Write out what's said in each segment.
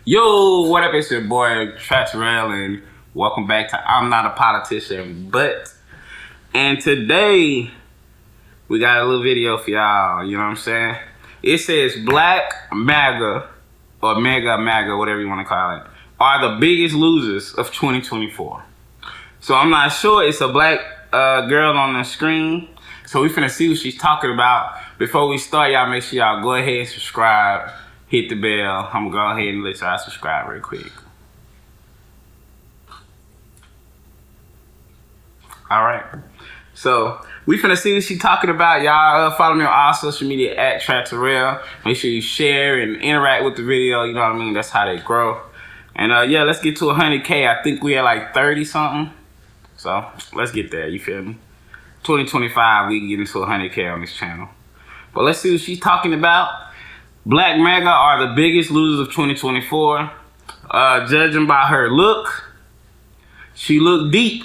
Yo, what up? It's your boy Trapp, and welcome back to I'm Not a Politician, and today we got a little video for y'all. You know what I'm saying? It says Black MAGA or MAGA, whatever you want to call it, are the biggest losers of 2024. So I'm not sure. It's a black girl on the screen. So we finna see what she's talking about. Before we start, y'all make sure y'all go ahead and subscribe. Hit the bell. I'm gonna go ahead and let y'all subscribe real quick. Alright. So we finna see what she talking about. Y'all follow me on all social media at Trapp. Make sure you share and interact with the video. You know what I mean? That's how they grow. And yeah, let's get to 100K. I think we at like 30 something. So let's get there. You feel me? 2025, we can get into 100K on this channel. But let's see what she's talking about. Black MAGA are the biggest losers of 2024. Judging by her look, she look deep.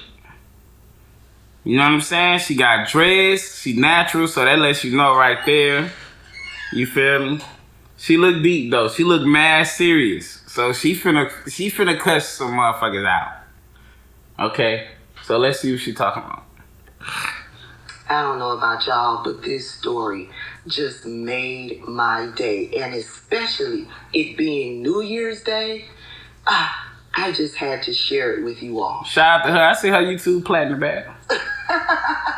You know what I'm saying? She got dreads, she natural, so that lets you know right there. You feel me? She look deep though. She look mad serious. So she finna cuss some motherfuckers out. Okay, so let's see what she talking about. I don't know about y'all, but this story just made my day. And especially it being New Year's Day, I just had to share it with you all. Shout out to her. I see her YouTube platinum back.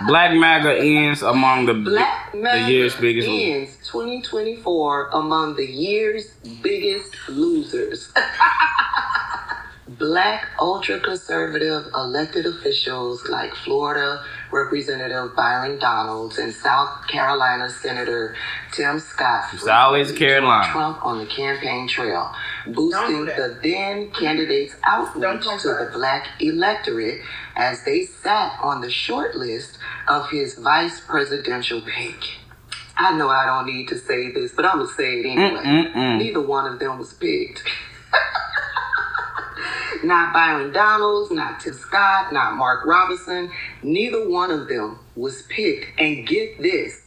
Black MAGA ends among the year's biggest losers. Ends 2024 among the year's biggest losers. Black ultra-conservative elected officials like Florida Representative Byron Donalds and South Carolina Senator Tim Scott it's always Carolina. Trump on the campaign trail, boosting the then candidate's outreach to the black electorate as they sat on the short list of his vice presidential pick. I know I don't need to say this, but I'm going to say it anyway. Neither one of them was picked. Not Byron Donalds, not Tim Scott, not Mark Robinson. Neither one of them was picked. And get this,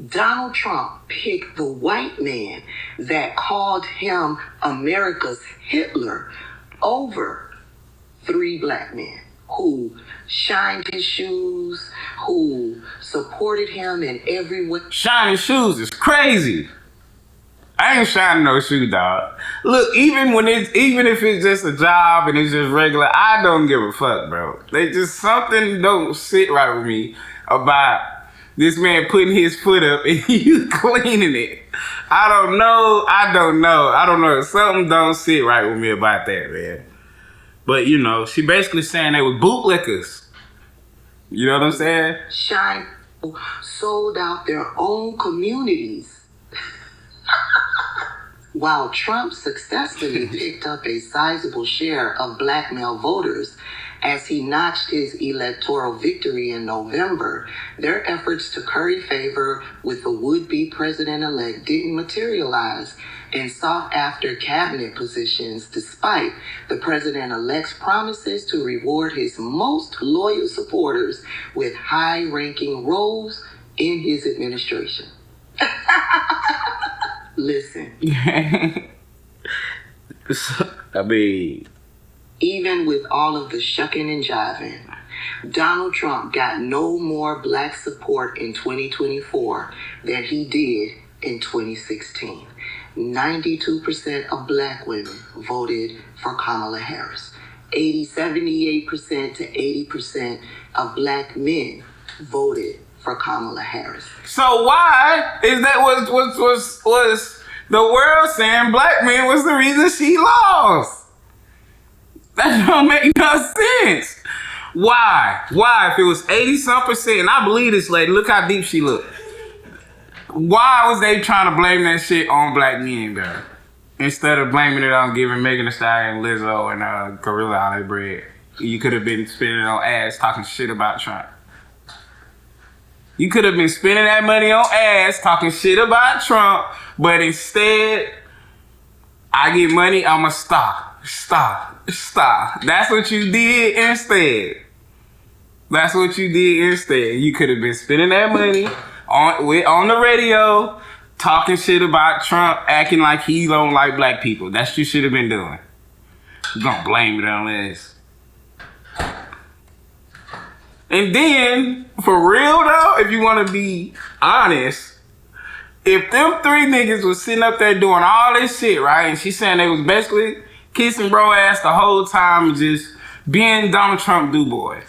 Donald Trump picked the white man that called him America's Hitler over 3 black men who shined his shoes, who supported him in every way. Shining shoes is crazy. I ain't shining no shoe, dog. Look, even if it's just a job and it's just regular, I don't give a fuck, bro. They just something don't sit right with me about this man putting his foot up and you cleaning it. I don't know. Something don't sit right with me about that, man. But you know, she basically saying they were bootlickers. You know what I'm saying? Shine sold out their own communities. While Trump successfully picked up a sizable share of black male voters as he notched his electoral victory in November, their efforts to curry favor with the would-be president-elect didn't materialize and sought after cabinet positions despite the president-elect's promises to reward his most loyal supporters with high-ranking roles in his administration. Listen. I mean, even with all of the shucking and jiving, Donald Trump got no more black support in 2024 than he did in 2016. 92% of black women voted for Kamala Harris. 78% to 80% of black men voted for Kamala Harris. So why is that was the world saying black men was the reason she lost? That don't make no sense. Why? If it was 80-some%, and I believe this lady, look how deep she looked. Why was they trying to blame that shit on black men, girl? Instead of blaming it on giving Megan Thee Stallion, Lizzo, and Gorilla all their bread. You could have been spending on ads talking shit about Trump. You could have been spending that money on ads talking shit about Trump, but instead, I get money, I'm a star. That's what you did instead. You could have been spending that money on the radio talking shit about Trump, acting like he don't like black people. That's what you should have been doing. You gonna blame it on this. And then, for real though, if you want to be honest, if them three niggas was sitting up there doing all this shit, right, and she saying they was basically kissing bro ass the whole time and just being Donald Trump do boys.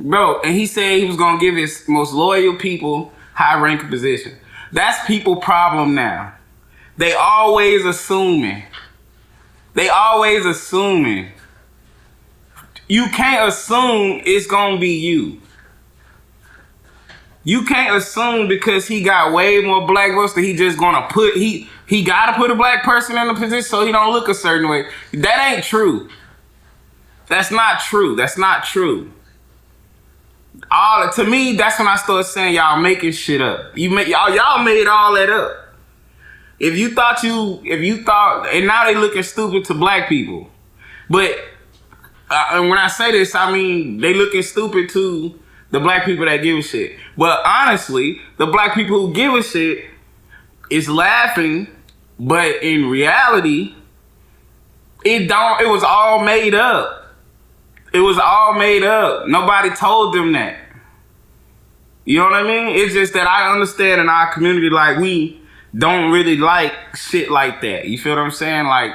Bro, and he said he was gonna give his most loyal people high ranking position. That's people problem now. They always assuming. You can't assume it's gonna be you. You can't assume because he got way more black votes that he just gonna put he gotta put a black person in a position so he don't look a certain way. That ain't true. That's not true. To me, that's when I started saying y'all making shit up. Y'all made all that up. If you thought, and now they looking stupid to black people. But and when I say this, I mean they looking stupid to the black people that give a shit. But honestly, the black people who give a shit is laughing, but in reality, it was all made up. It was all made up. Nobody told them that. You know what I mean? It's just that I understand in our community, like, we don't really like shit like that. You feel what I'm saying? Like,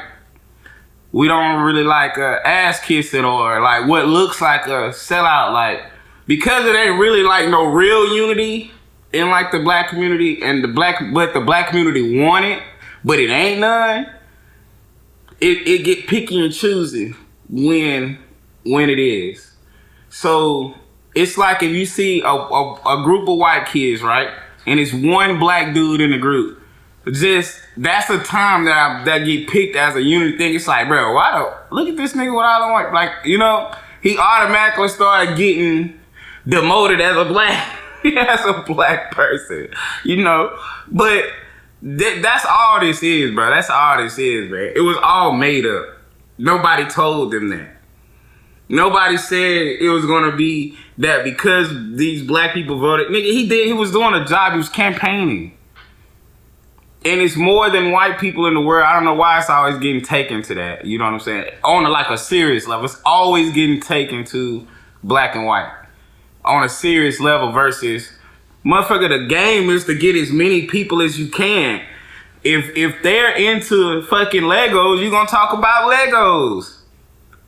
we don't really like ass kissing or like what looks like a sellout. Like, because it ain't really like no real unity in like the black community and but the black community want it, but it ain't none. It get picky and choosy when it is. So it's like if you see a group of white kids, right? And it's one black dude in the group. Just, that's the time that get picked as a unity thing. It's like, bro, look at this nigga what I don't like. Like, you know, he automatically started getting demoted as a black person, you know? But that's all this is, bro. That's all this is, man. It was all made up. Nobody told them that. Nobody said it was gonna be that because these black people voted. Nigga, he was doing a job. He was campaigning. And it's more than white people in the world. I don't know why it's always getting taken to that. You know what I'm saying? On a serious level. It's always getting taken to black and white. On a serious level versus, motherfucker, the game is to get as many people as you can. If they're into fucking Legos, you're gonna talk about Legos.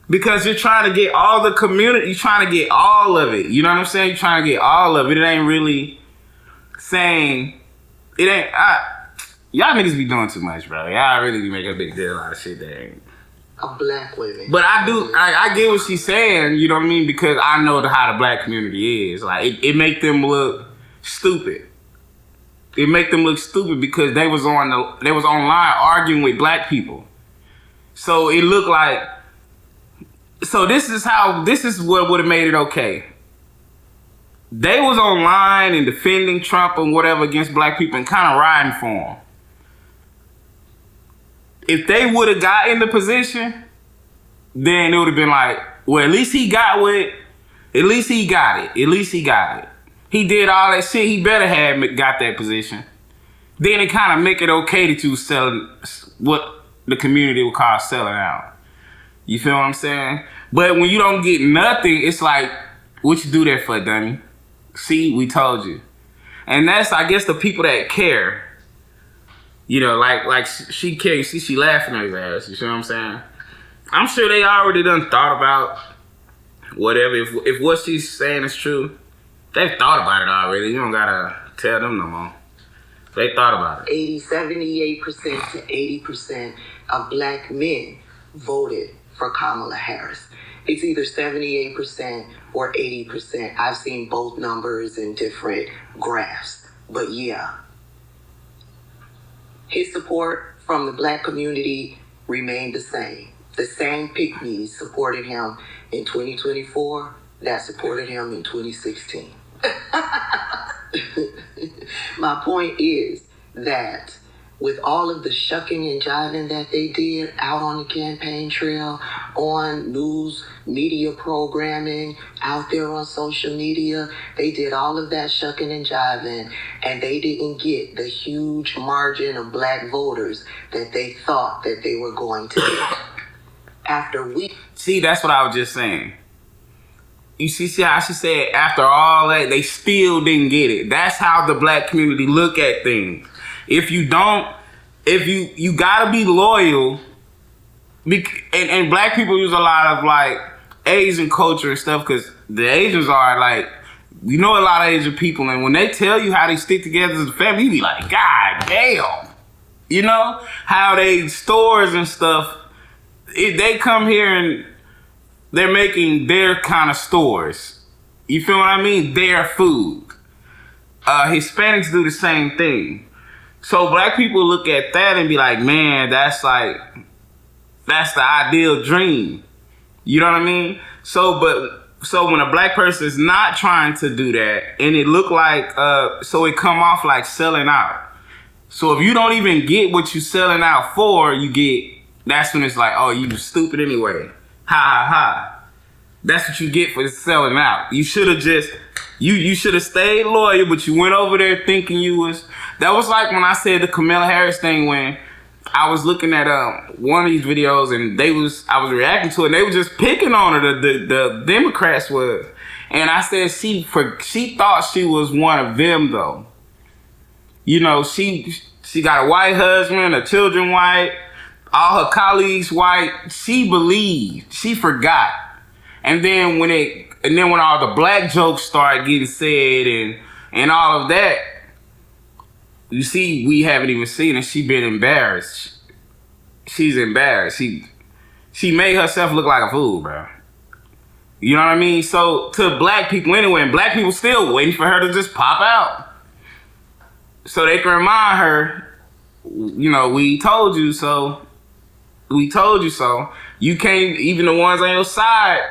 Because you're trying to get all the community, you're trying to get all of it. You know what I'm saying? You're trying to get all of it. It ain't really saying, y'all niggas be doing too much, bro. Y'all really be making a big deal out of shit that ain't. Of black women. But I get what she's saying, you know what I mean? Because I know how the black community is. Like, it make them look stupid. It make them look stupid because they was online arguing with black people. So it looked like, so this is what would have made it okay. They was online and defending Trump and whatever against black people and kind of riding for him. If they would have got in the position, then it would have been like, well, at least he got it. At least he got it. He did all that shit. He better have got that position. Then it kind of make it okay that you selling what the community would call selling out. You feel what I'm saying? But when you don't get nothing, it's like, what you do that for, dummy? See, we told you. And that's, I guess, the people that care. You know, like she cares. She laughing at his ass. You see what I'm saying? I'm sure they already done thought about whatever. If what she's saying is true, they've thought about it already. You don't gotta tell them no more. They thought about it. 78% to 80% of black men voted for Kamala Harris. It's either 78% or 80%. I've seen both numbers in different graphs. But yeah. His support from the black community remained the same. The same pick-me's supported him in 2024 that supported him in 2016. My point is that with all of the shucking and jiving that they did out on the campaign trail, on news media programming, out there on social media, they did all of that shucking and jiving, and they didn't get the huge margin of black voters that they thought that they were going to get. After we... See, that's what I was just saying. You see how she said after all that, they still didn't get it. That's how the black community look at things. If you gotta be loyal, and black people use a lot of like Asian culture and stuff, because the Asians are like, you know, a lot of Asian people, and when they tell you how they stick together as a family, you be like, God damn. You know, how they stores and stuff, they come here and they're making their kind of stores. You feel what I mean? Their food. Hispanics do the same thing. So black people look at that and be like, man, that's the ideal dream. You know what I mean? So when a black person is not trying to do that, and it look like, so it come off like selling out. So if you don't even get what you selling out for, that's when it's like, oh, you stupid anyway. Ha ha ha. That's what you get for selling out. You should have just, you should have stayed loyal, but you went over there thinking you was. That was like when I said the Kamala Harris thing, when I was looking at one of these videos and I was reacting to it, and they were just picking on her, the Democrats was. And I said she thought she was one of them though. You know, she got a white husband, her children white, all her colleagues white. She believed, she forgot. And then when all the black jokes started getting said and all of that, you see, we haven't even seen it. She been embarrassed. She's embarrassed. She made herself look like a fool, bro. You know what I mean? So to black people anyway, and black people still waiting for her to just pop out, so they can remind her, you know, we told you so. We told you so. You can't, even the ones on your side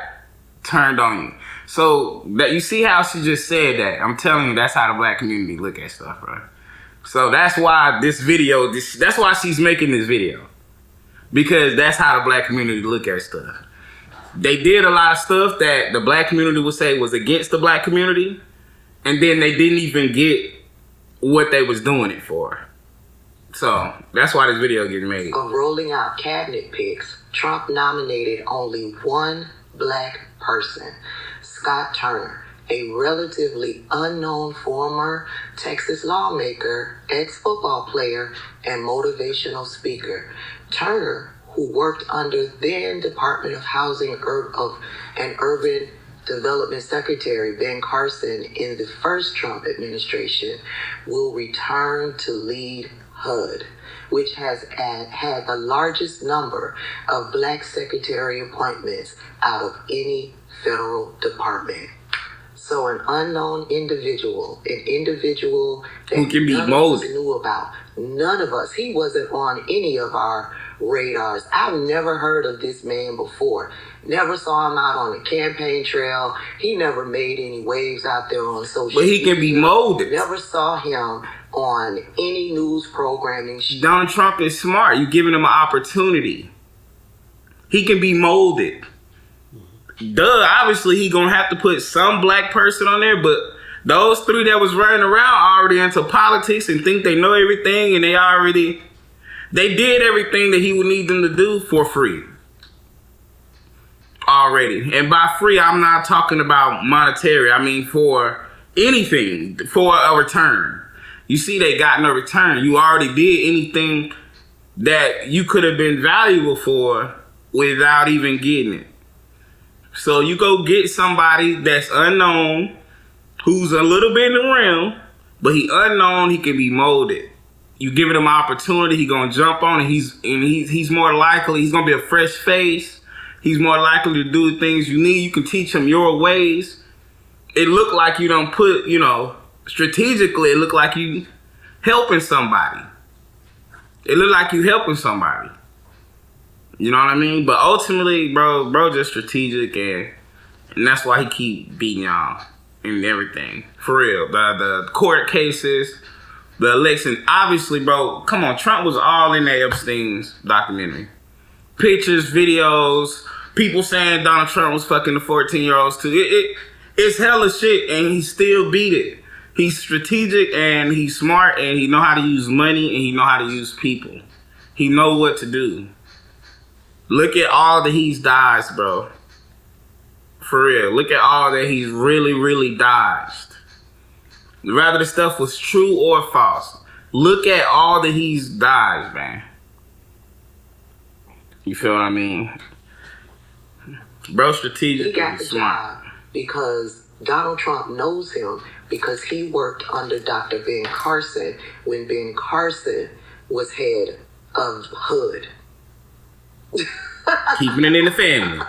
turned on you. So that, you see how she just said that. I'm telling you, that's how the black community look at stuff, bro. So that's why that's why she's making this video. Because that's how the black community look at stuff. They did a lot of stuff that the black community would say was against the black community, and then they didn't even get what they was doing it for. So that's why this video getting made. Of rolling out cabinet picks, Trump nominated only one black person, Scott Turner, a relatively unknown former Texas lawmaker, ex-football player, and motivational speaker. Turner, who worked under then Department of Housing and Urban Development Secretary Ben Carson in the first Trump administration, will return to lead HUD, which has had the largest number of black secretary appointments out of any federal department. So an unknown individual, that who can be none molded. of us knew about. None of us. He wasn't on any of our radars. I've never heard of this man before. Never saw him out on the campaign trail. He never made any waves out there on social media. But he can be molded. Never saw him on any news programming. Donald Trump is smart. You're giving him an opportunity. He can be molded. Duh, obviously he gonna have to put some black person on there, but those three that was running around already into politics and think they know everything, and they did everything that he would need them to do for free already. And by free, I'm not talking about monetary. I mean for anything, for a return. You see, they got no return. You already did anything that you could have been valuable for without even getting it. So you go get somebody that's unknown, who's a little bit in the realm, but he unknown, he can be molded. You give him an opportunity, he gonna jump on it. He's more likely, he's gonna be a fresh face. He's more likely to do the things you need. You can teach him your ways. It look like you don't put, strategically, it look like you helping somebody. It look like you helping somebody. You know what I mean? But ultimately, bro just strategic, and that's why he keep beating y'all and everything. For real. The court cases, the election. Obviously, bro, come on, Trump was all in that Epstein's documentary. Pictures, videos, people saying Donald Trump was fucking the 14-year-olds too. It's hella shit, and he still beat it. He's strategic, and he's smart, and he know how to use money, and he know how to use people. He know what to do. Look at all that he's dodged, bro. For real. Look at all that he's really, really dodged. Whether the stuff was true or false. Look at all that he's dodged, man. You feel what I mean? Bro, strategic. He got the job because Donald Trump knows him because he worked under Dr. Ben Carson when Ben Carson was head of HUD. Keeping it in the family.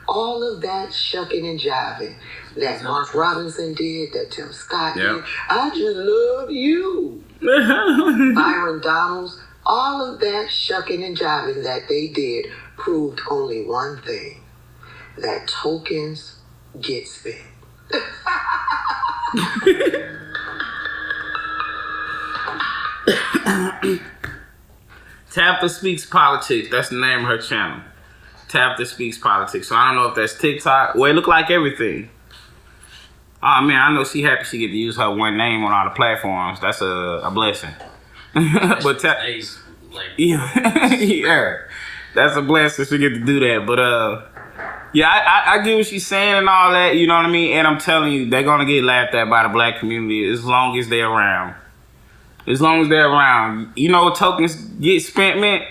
All of that shucking and jiving that Mark Robinson did, that Tim Scott did. I just love you. Byron Donalds, all of that shucking and jiving that they did proved only one thing. That tokens get spent. Tabitha Speaks Politics. That's the name of her channel. Tabitha Speaks Politics. So I don't know if that's TikTok. Well, it look like everything. Oh man, I know she happy she get to use her one name on all the platforms. That's a blessing. But yeah, that's a blessing she get to do that. But yeah, I get what she's saying and all that. You know what I mean? And I'm telling you, they're gonna get laughed at by the black community as long as they're around. As long as they're around. You know what tokens get spent meant?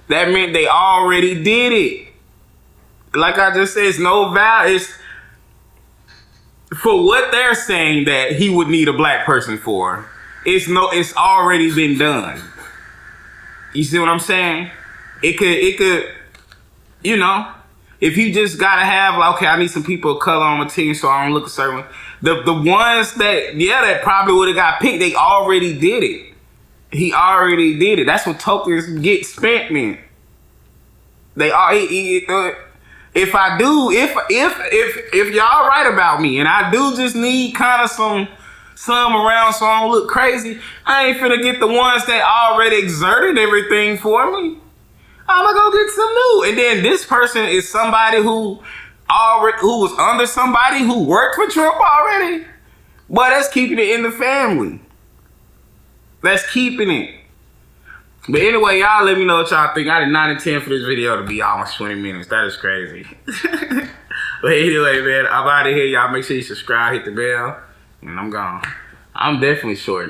That meant they already did it. Like I just said, it's no value. It's for what they're saying that he would need a black person for. It's already been done. You see what I'm saying? It could, you know, if you just gotta have like, okay, I need some people of color on my team so I don't look a certain way. The ones that probably would have got picked, they already did it. He already did it. That's what tokens get spent meant. They are. If y'all right about me, and I do just need kind of some around so I don't look crazy, I ain't finna get the ones that already exerted everything for me. I'm gonna go get some new. And then this person is somebody who was under somebody who worked for Trump already. Boy, that's keeping it in the family. That's keeping it. But anyway, y'all let me know what y'all think. I did 9 and 10 for this video to be almost 20 minutes. That is crazy. But anyway, man, I'm out of here. Y'all make sure you subscribe, hit the bell, and I'm gone. I'm definitely short.